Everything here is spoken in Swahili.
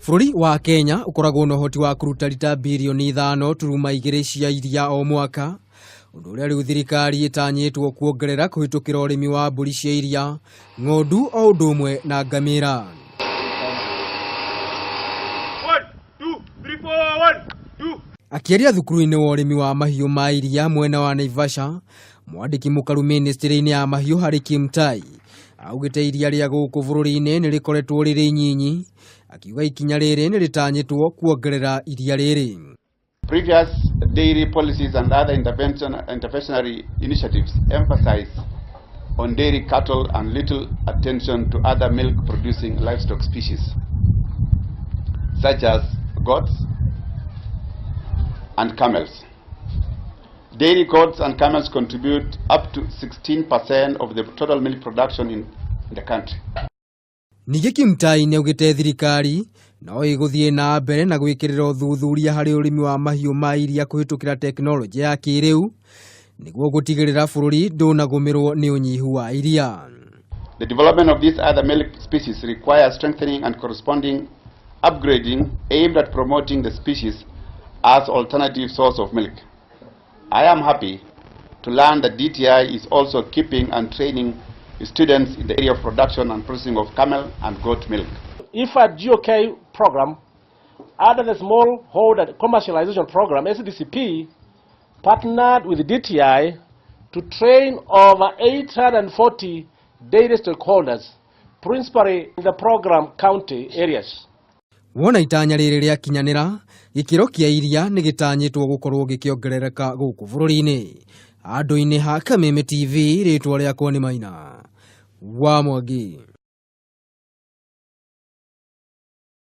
Bururi wa Kenya ukoragwo na uhoti wa kuruta lita bilioni 5.2 cia iria o mwaka. Undu uria riu thirikari itanyitwo kuongerera kuhitukira urimi wa mburi cia iria, ng'ondu o undu umwe na ngamira. 1 2 3 4 1 2. Akiaria thukuru-ini wa urimi wa mahiu ma iria mwena wa Naivasha, Mwandiki mukaru ministry-ini ya mahiu Harry Kimtai augite iria ria guku bururi-ini ni rikoretwo riri nyinyi, akiuga ikinya riri ni ritanyitwo kuongerera iria riri. Previous dairy policies and other interventionary initiatives emphasize on dairy cattle and little attention to other milk producing livestock species such as goats and camels. Dairy goats and camels contribute up to 16% of the total milk production in the country. Ningĩ Kimtai ni augite thirikari no iguthie na mbere na gwikirira uthuthuria hari urimi wa mahiu ma iria kuhitukira teknoloji ya kiriu niguo gutigirira bururi ndunagumirwo ni unyihu wa iria. The development of these other milk species requires strengthening and corresponding upgrading aimed at promoting the species as alternative source of milk. I am happy to learn that DTI is also keeping and training students in the area of production and processing of camel and goat milk. If a GOK program, under the smallholder commercialization program, SDCP, partnered with DTI to train over 840 dairy stakeholders, principally in the program county areas. Wona itanya riri ria kinyanira, gikiro kia iria ni gitanyitwo gukorwo gikiongerereka guku bururi-ini. Andu-ini ha Kameme TV ritwa riakwa ni Maina wa Mwandiki.